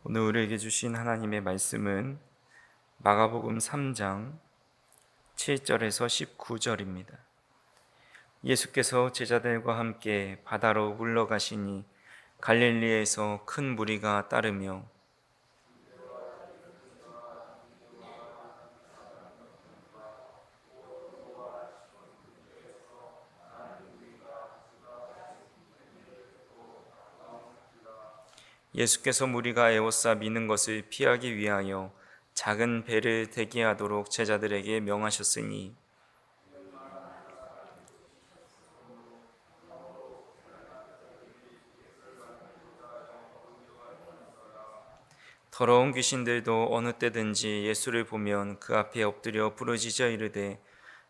오늘 우리에게 주신 하나님의 말씀은 마가복음 3장 7절에서 19절입니다. 예수께서 제자들과 함께 바다로 물러가시니 갈릴리에서 큰 무리가 따르며 예수께서 무리가 에워싸 미는 것을 피하기 위하여 작은 배를 대기하도록 제자들에게 명하셨으니 더러운 귀신들도 어느 때든지 예수를 보면 그 앞에 엎드려 부르짖어 이르되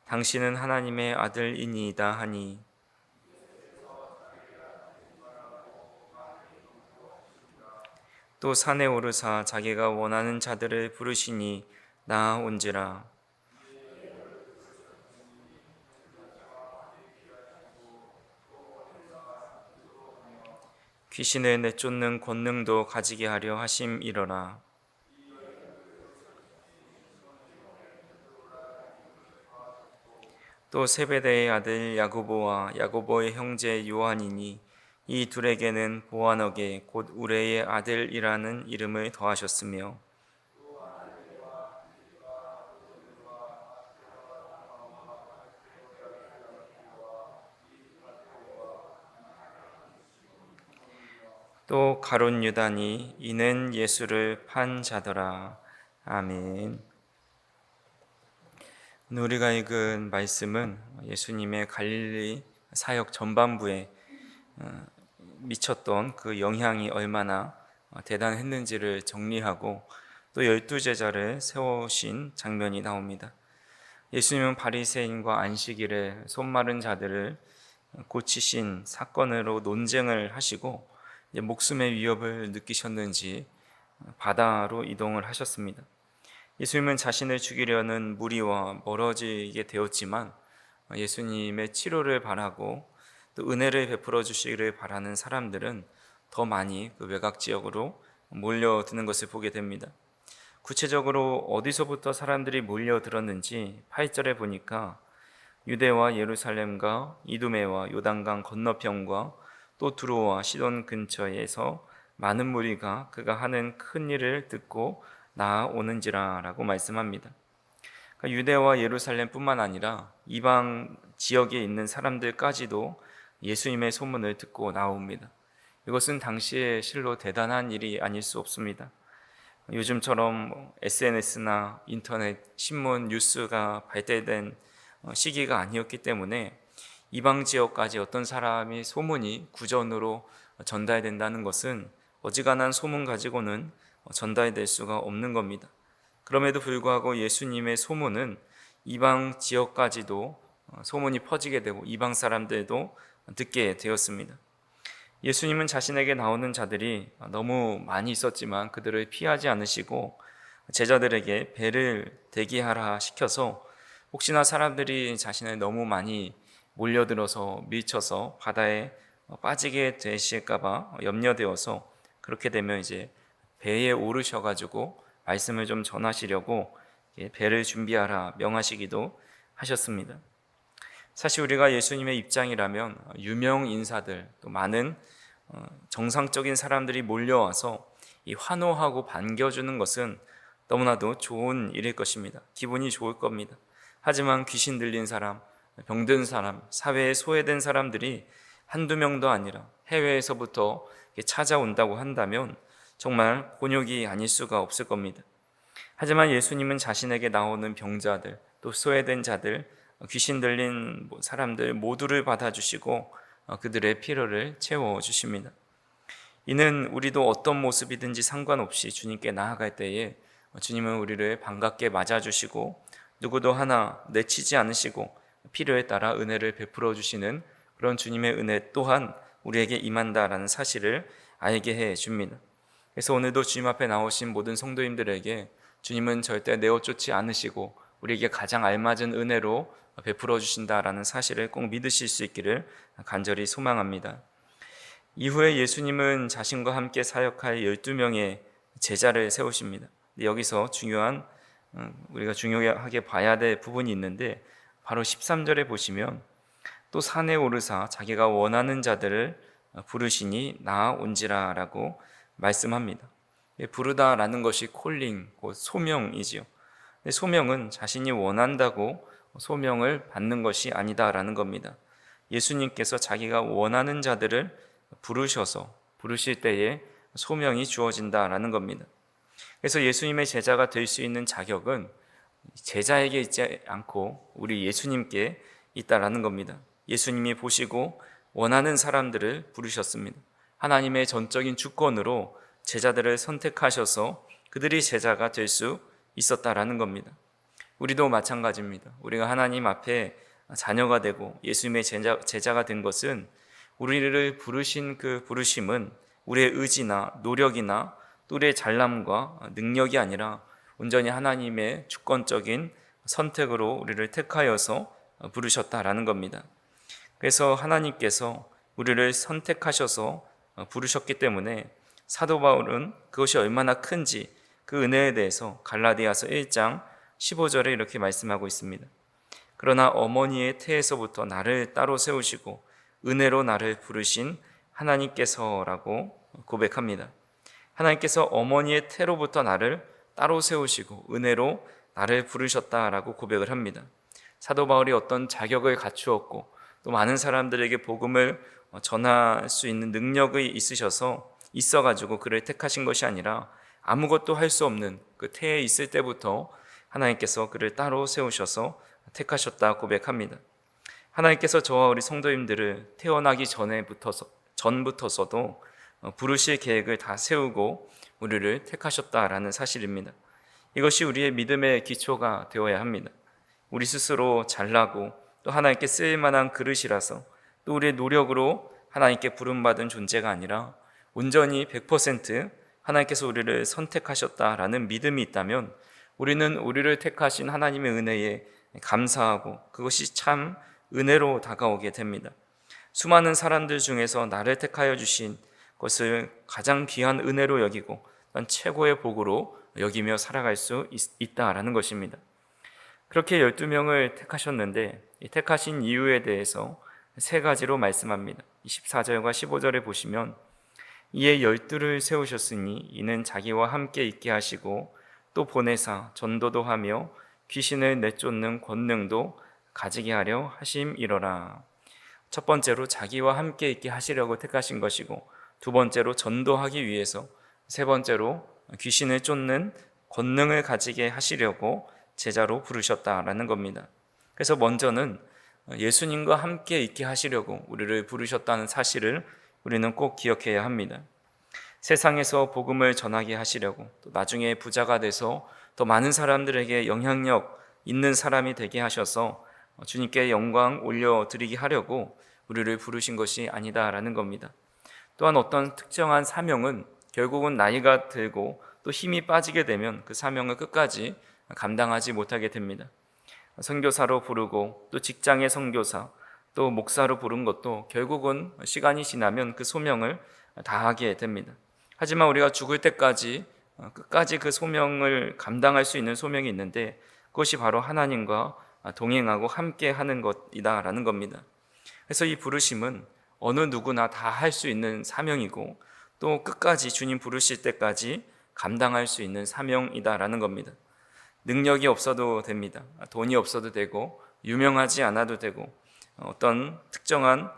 당신은 하나님의 아들이니이다 하니 또 산에 오르사 자기가 원하는 자들을 부르시니 나아온지라. 귀신을 내쫓는 권능도 가지게 하려 하심이러라. 또 세베대의 아들 야고보와 야고보의 형제 요한이니 이 둘에게는 보아너게 곧 우레의 아들이라는 이름을 더하셨으며 또 가룟 유다니 이는 예수를 판 자더라. 아멘. 오늘 우리가 읽은 말씀은 예수님의 갈릴리 사역 전반부에 미쳤던 그 영향이 얼마나 대단했는지를 정리하고 또 12제자를 세우신 장면이 나옵니다. 예수님은 바리새인과 안식일에 손 마른 자들을 고치신 사건으로 논쟁을 하시고 목숨의 위협을 느끼셨는지 바다로 이동을 하셨습니다. 예수님은 자신을 죽이려는 무리와 멀어지게 되었지만 예수님의 치료를 바라고 또 은혜를 베풀어 주시기를 바라는 사람들은 더 많이 그 외곽 지역으로 몰려드는 것을 보게 됩니다. 구체적으로 어디서부터 사람들이 몰려들었는지 8절에 보니까 유대와 예루살렘과 이두메와 요단강 건너편과 또 두로와 시돈 근처에서 많은 무리가 그가 하는 큰 일을 듣고 나아오는지라 라고 말씀합니다. 그러니까 유대와 예루살렘뿐만 아니라 이방 지역에 있는 사람들까지도 예수님의 소문을 듣고 나옵니다. 이것은 당시에 실로 대단한 일이 아닐 수 없습니다. 요즘처럼 SNS나 인터넷, 신문, 뉴스가 발달된 시기가 아니었기 때문에 이방 지역까지 어떤 사람이 소문이 구전으로 전달된다는 것은 어지간한 소문 가지고는 전달될 수가 없는 겁니다. 그럼에도 불구하고 예수님의 소문은 이방 지역까지도 소문이 퍼지게 되고 이방 사람들도 듣게 되었습니다. 예수님은 자신에게 나오는 자들이 너무 많이 있었지만 그들을 피하지 않으시고 제자들에게 배를 대기하라 시켜서 혹시나 사람들이 자신을 너무 많이 몰려들어서 밀쳐서 바다에 빠지게 되실까봐 염려되어서 그렇게 되면 이제 배에 오르셔가지고 말씀을 좀 전하시려고 배를 준비하라 명하시기도 하셨습니다. 사실 우리가 예수님의 입장이라면 유명 인사들 또 많은 정상적인 사람들이 몰려와서 이 환호하고 반겨주는 것은 너무나도 좋은 일일 것입니다. 기분이 좋을 겁니다. 하지만 귀신 들린 사람, 병든 사람, 사회에 소외된 사람들이 한두 명도 아니라 해외에서부터 찾아온다고 한다면 정말 곤욕이 아닐 수가 없을 겁니다. 하지만 예수님은 자신에게 나오는 병자들, 또 소외된 자들, 귀신 들린 사람들 모두를 받아주시고 그들의 필요를 채워주십니다. 이는 우리도 어떤 모습이든지 상관없이 주님께 나아갈 때에 주님은 우리를 반갑게 맞아주시고 누구도 하나 내치지 않으시고 필요에 따라 은혜를 베풀어 주시는 그런 주님의 은혜 또한 우리에게 임한다라는 사실을 알게 해줍니다. 그래서 오늘도 주님 앞에 나오신 모든 성도님들에게 주님은 절대 내어쫓지 않으시고 우리에게 가장 알맞은 은혜로 베풀어 주신다라는 사실을 꼭 믿으실 수 있기를 간절히 소망합니다. 이후에 예수님은 자신과 함께 사역할 12명의 제자를 세우십니다. 여기서 우리가 중요하게 봐야 될 부분이 있는데, 바로 13절에 보시면 또 산에 오르사 자기가 원하는 자들을 부르시니 나아온지라 라고 말씀합니다. 부르다라는 것이 콜링, 곧 소명이지요. 소명은 자신이 원한다고 소명을 받는 것이 아니다라는 겁니다. 예수님께서 자기가 원하는 자들을 부르실 때에 소명이 주어진다라는 겁니다. 그래서 예수님의 제자가 될 수 있는 자격은 제자에게 있지 않고 우리 예수님께 있다라는 겁니다. 예수님이 보시고 원하는 사람들을 부르셨습니다. 하나님의 전적인 주권으로 제자들을 선택하셔서 그들이 제자가 될 수 있었다라는 겁니다. 우리도 마찬가지입니다. 우리가 하나님 앞에 자녀가 되고 예수님의 제자가 된 것은, 우리를 부르신 그 부르심은 우리의 의지나 노력이나 또 우리의 잘남과 능력이 아니라 온전히 하나님의 주권적인 선택으로 우리를 택하여서 부르셨다라는 겁니다. 그래서 하나님께서 우리를 선택하셔서 부르셨기 때문에 사도 바울은 그것이 얼마나 큰지 그 은혜에 대해서 갈라디아서 1장 15절에 이렇게 말씀하고 있습니다. 그러나 어머니의 태에서부터 나를 따로 세우시고 은혜로 나를 부르신 하나님께서라고 고백합니다. 하나님께서 어머니의 태로부터 나를 따로 세우시고 은혜로 나를 부르셨다라고 고백을 합니다. 사도 바울이 어떤 자격을 갖추었고 또 많은 사람들에게 복음을 전할 수 있는 능력이 있어가지고 그를 택하신 것이 아니라, 아무것도 할 수 없는 그 태에 있을 때부터 하나님께서 그를 따로 세우셔서 택하셨다 고백합니다. 하나님께서 저와 우리 성도님들을 태어나기 전부터서도 부르실 계획을 다 세우고 우리를 택하셨다라는 사실입니다. 이것이 우리의 믿음의 기초가 되어야 합니다. 우리 스스로 잘나고 또 하나님께 쓰일만한 그릇이라서, 또 우리의 노력으로 하나님께 부름받은 존재가 아니라 온전히 100% 하나님께서 우리를 선택하셨다라는 믿음이 있다면, 우리는 우리를 택하신 하나님의 은혜에 감사하고 그것이 참 은혜로 다가오게 됩니다. 수많은 사람들 중에서 나를 택하여 주신 것을 가장 귀한 은혜로 여기고 최고의 복으로 여기며 살아갈 수 있다라는 것입니다. 그렇게 12명을 택하셨는데, 이 택하신 이유에 대해서 세 가지로 말씀합니다. 24절과 15절에 보시면, 이에 12를 세우셨으니 이는 자기와 함께 있게 하시고 또 보내사 전도도 하며 귀신을 내쫓는 권능도 가지게 하려 하심이로라. 첫 번째로 자기와 함께 있게 하시려고 택하신 것이고, 두 번째로 전도하기 위해서, 세 번째로 귀신을 쫓는 권능을 가지게 하시려고 제자로 부르셨다라는 겁니다. 그래서 먼저는 예수님과 함께 있게 하시려고 우리를 부르셨다는 사실을 우리는 꼭 기억해야 합니다. 세상에서 복음을 전하게 하시려고, 또 나중에 부자가 돼서 더 많은 사람들에게 영향력 있는 사람이 되게 하셔서 주님께 영광 올려드리게 하려고 우리를 부르신 것이 아니다라는 겁니다. 또한 어떤 특정한 사명은 결국은 나이가 들고 또 힘이 빠지게 되면 그 사명을 끝까지 감당하지 못하게 됩니다. 선교사로 부르고 또 직장의 선교사, 또 목사로 부른 것도 결국은 시간이 지나면 그 소명을 다하게 됩니다. 하지만 우리가 죽을 때까지 끝까지 그 소명을 감당할 수 있는 소명이 있는데, 그것이 바로 하나님과 동행하고 함께 하는 것이다라는 겁니다. 그래서 이 부르심은 어느 누구나 다 할 수 있는 사명이고, 또 끝까지 주님 부르실 때까지 감당할 수 있는 사명이다라는 겁니다. 능력이 없어도 됩니다. 돈이 없어도 되고, 유명하지 않아도 되고, 어떤 특정한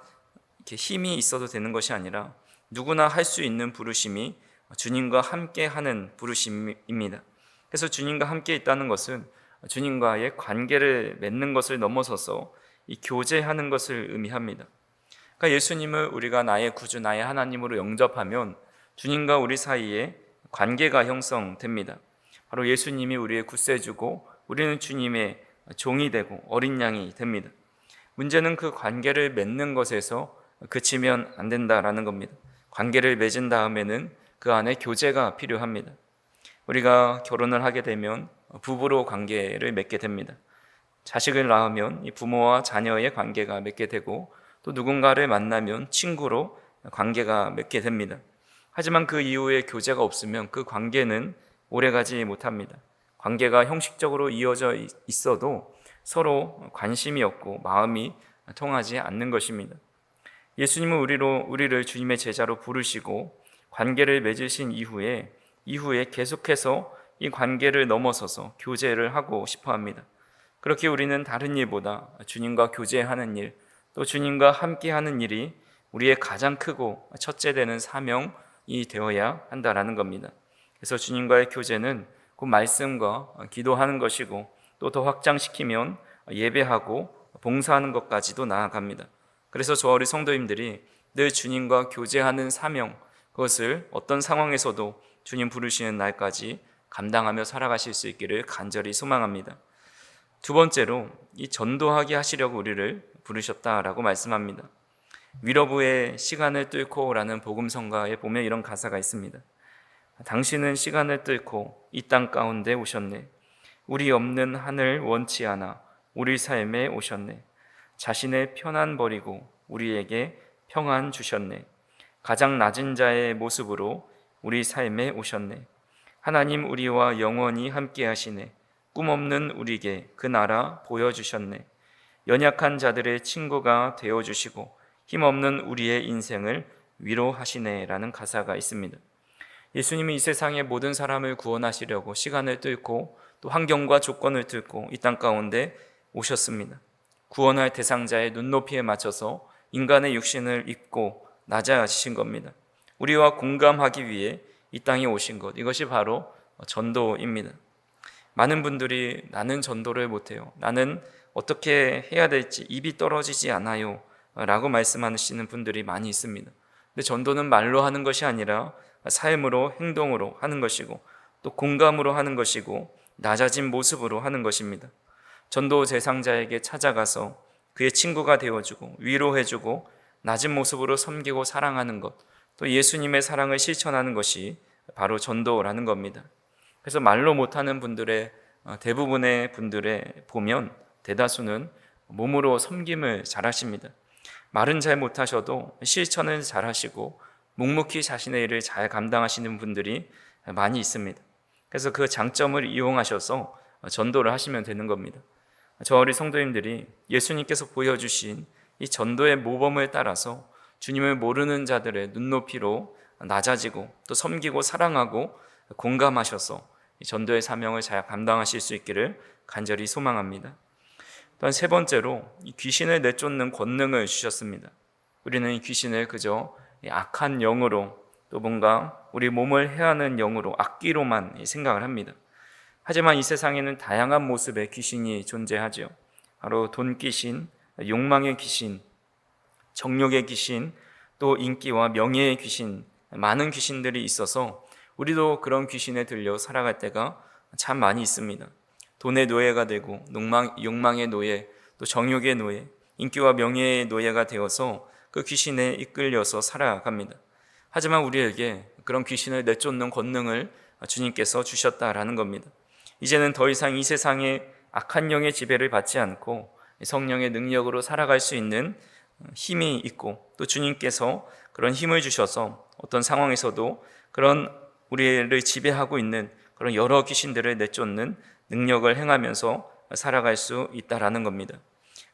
힘이 있어도 되는 것이 아니라 누구나 할 수 있는 부르심이 주님과 함께 하는 부르심입니다. 그래서 주님과 함께 있다는 것은 주님과의 관계를 맺는 것을 넘어서서 이 교제하는 것을 의미합니다. 그러니까 예수님을 우리가 나의 구주, 나의 하나님으로 영접하면 주님과 우리 사이에 관계가 형성됩니다. 바로 예수님이 우리의 구세주고 우리는 주님의 종이 되고 어린 양이 됩니다. 문제는 그 관계를 맺는 것에서 그치면 안 된다라는 겁니다. 관계를 맺은 다음에는 그 안에 교제가 필요합니다. 우리가 결혼을 하게 되면 부부로 관계를 맺게 됩니다. 자식을 낳으면 이 부모와 자녀의 관계가 맺게 되고, 또 누군가를 만나면 친구로 관계가 맺게 됩니다. 하지만 그 이후에 교제가 없으면 그 관계는 오래가지 못합니다. 관계가 형식적으로 이어져 있어도 서로 관심이 없고 마음이 통하지 않는 것입니다. 예수님은 우리를 주님의 제자로 부르시고 관계를 맺으신 이후에 계속해서 이 관계를 넘어서서 교제를 하고 싶어 합니다. 그렇게 우리는 다른 일보다 주님과 교제하는 일, 또 주님과 함께하는 일이 우리의 가장 크고 첫째 되는 사명이 되어야 한다라는 겁니다. 그래서 주님과의 교제는 곧 말씀과 기도하는 것이고, 또 더 확장시키면 예배하고 봉사하는 것까지도 나아갑니다. 그래서 저와 우리 성도님들이 늘 주님과 교제하는 사명, 그것을 어떤 상황에서도 주님 부르시는 날까지 감당하며 살아가실 수 있기를 간절히 소망합니다. 두 번째로 이 전도하게 하시려고 우리를 부르셨다라고 말씀합니다. 위로부의 시간을 뚫고라는 복음성가에 보면 이런 가사가 있습니다. 당신은 시간을 뚫고 이 땅 가운데 오셨네. 우리 없는 하늘 원치 않아 우리 삶에 오셨네. 자신의 편안 버리고 우리에게 평안 주셨네. 가장 낮은 자의 모습으로 우리 삶에 오셨네. 하나님 우리와 영원히 함께 하시네. 꿈없는 우리에게 그 나라 보여주셨네. 연약한 자들의 친구가 되어주시고 힘없는 우리의 인생을 위로하시네 라는 가사가 있습니다. 예수님이 이 세상의 모든 사람을 구원하시려고 시간을 뚫고 또 환경과 조건을 뚫고 이 땅 가운데 오셨습니다. 구원할 대상자의 눈높이에 맞춰서 인간의 육신을 입고 낮아지신 겁니다. 우리와 공감하기 위해 이 땅에 오신 것, 이것이 바로 전도입니다. 많은 분들이 나는 전도를 못해요, 나는 어떻게 해야 될지 입이 떨어지지 않아요 라고 말씀하시는 분들이 많이 있습니다. 근데 전도는 말로 하는 것이 아니라 삶으로, 행동으로 하는 것이고, 또 공감으로 하는 것이고, 낮아진 모습으로 하는 것입니다. 전도 대상자에게 찾아가서 그의 친구가 되어주고 위로해주고 낮은 모습으로 섬기고 사랑하는 것, 또 예수님의 사랑을 실천하는 것이 바로 전도라는 겁니다. 그래서 말로 못하는 분들의 대부분의 분들의 보면 대다수는 몸으로 섬김을 잘하십니다. 말은 잘 못하셔도 실천을 잘하시고 묵묵히 자신의 일을 잘 감당하시는 분들이 많이 있습니다. 그래서 그 장점을 이용하셔서 전도를 하시면 되는 겁니다. 저 우리 성도님들이 예수님께서 보여주신 이 전도의 모범을 따라서 주님을 모르는 자들의 눈높이로 낮아지고 또 섬기고 사랑하고 공감하셔서 이 전도의 사명을 잘 감당하실 수 있기를 간절히 소망합니다. 또한 세 번째로 이 귀신을 내쫓는 권능을 주셨습니다. 우리는 이 귀신을 그저 악한 영으로, 또 뭔가 우리 몸을 해하는 영으로, 악귀로만 생각을 합니다. 하지만 이 세상에는 다양한 모습의 귀신이 존재하죠. 바로 돈 귀신, 욕망의 귀신, 정욕의 귀신, 또 인기와 명예의 귀신, 많은 귀신들이 있어서 우리도 그런 귀신에 들려 살아갈 때가 참 많이 있습니다. 돈의 노예가 되고 욕망의 노예, 또 정욕의 노예, 인기와 명예의 노예가 되어서 그 귀신에 이끌려서 살아갑니다. 하지만 우리에게 그런 귀신을 내쫓는 권능을 주님께서 주셨다라는 겁니다. 이제는 더 이상 이 세상의 악한 영의 지배를 받지 않고 성령의 능력으로 살아갈 수 있는 힘이 있고, 또 주님께서 그런 힘을 주셔서 어떤 상황에서도 그런 우리를 지배하고 있는 그런 여러 귀신들을 내쫓는 능력을 행하면서 살아갈 수 있다라는 겁니다.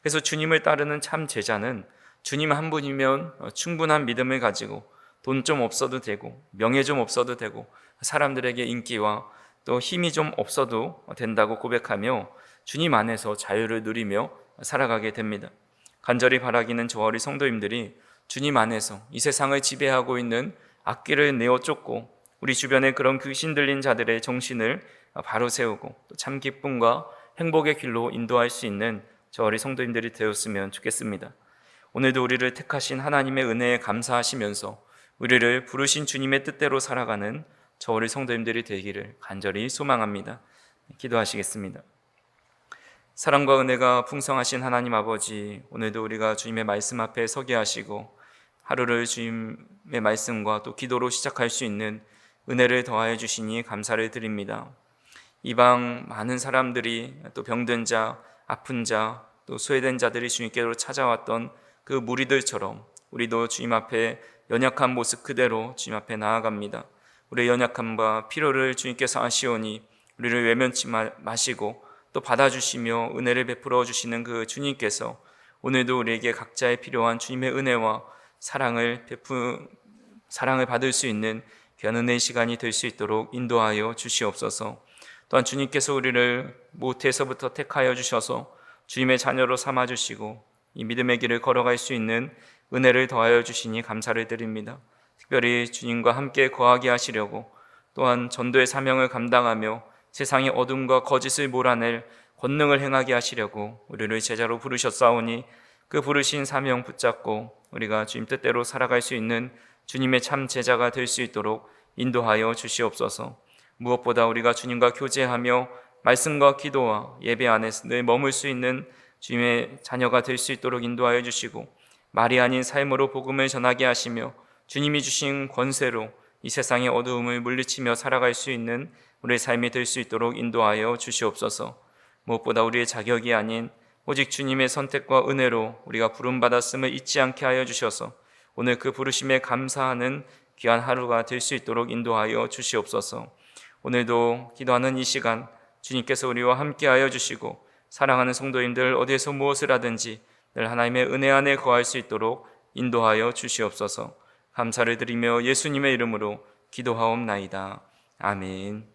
그래서 주님을 따르는 참 제자는 주님 한 분이면 충분한 믿음을 가지고 돈 좀 없어도 되고 명예 좀 없어도 되고 사람들에게 인기와 또 힘이 좀 없어도 된다고 고백하며 주님 안에서 자유를 누리며 살아가게 됩니다. 간절히 바라기는 저와 우리 성도님들이 주님 안에서 이 세상을 지배하고 있는 악귀를 내어 쫓고 우리 주변에 그런 귀신 들린 자들의 정신을 바로 세우고 또 참 기쁨과 행복의 길로 인도할 수 있는 저와 우리 성도님들이 되었으면 좋겠습니다. 오늘도 우리를 택하신 하나님의 은혜에 감사하시면서 우리를 부르신 주님의 뜻대로 살아가는 저와 우리 성도님들이 되기를 간절히 소망합니다. 기도하시겠습니다. 사랑과 은혜가 풍성하신 하나님 아버지, 오늘도 우리가 주님의 말씀 앞에 서게 하시고 하루를 주님의 말씀과 또 기도로 시작할 수 있는 은혜를 더하여 주시니 감사를 드립니다. 이방 많은 사람들이, 또 병든 자, 아픈 자, 또 소외된 자들이 주님께로 찾아왔던 그 무리들처럼 우리도 주님 앞에 연약한 모습 그대로 주님 앞에 나아갑니다. 우리의 연약함과 필요를 주님께서 아시오니 우리를 외면치 마시고 또 받아주시며 은혜를 베풀어 주시는 그 주님께서 오늘도 우리에게 각자의 필요한 주님의 은혜와 사랑을 받을 수 있는 귀한 은혜의 시간이 될 수 있도록 인도하여 주시옵소서. 또한 주님께서 우리를 모태에서부터 택하여 주셔서 주님의 자녀로 삼아주시고 이 믿음의 길을 걸어갈 수 있는 은혜를 더하여 주시니 감사를 드립니다. 특별히 주님과 함께 거하게 하시려고 또한 전도의 사명을 감당하며 세상의 어둠과 거짓을 몰아낼 권능을 행하게 하시려고 우리를 제자로 부르셨사오니 그 부르신 사명 붙잡고 우리가 주님 뜻대로 살아갈 수 있는 주님의 참 제자가 될 수 있도록 인도하여 주시옵소서. 무엇보다 우리가 주님과 교제하며 말씀과 기도와 예배 안에서 늘 머물 수 있는 주님의 자녀가 될 수 있도록 인도하여 주시고 말이 아닌 삶으로 복음을 전하게 하시며 주님이 주신 권세로 이 세상의 어두움을 물리치며 살아갈 수 있는 우리의 삶이 될 수 있도록 인도하여 주시옵소서. 무엇보다 우리의 자격이 아닌 오직 주님의 선택과 은혜로 우리가 부름받았음을 잊지 않게 하여 주셔서 오늘 그 부르심에 감사하는 귀한 하루가 될 수 있도록 인도하여 주시옵소서. 오늘도 기도하는 이 시간 주님께서 우리와 함께하여 주시고 사랑하는 성도님들 어디에서 무엇을 하든지 늘 하나님의 은혜 안에 거할 수 있도록 인도하여 주시옵소서. 감사를 드리며 예수님의 이름으로 기도하옵나이다. 아멘.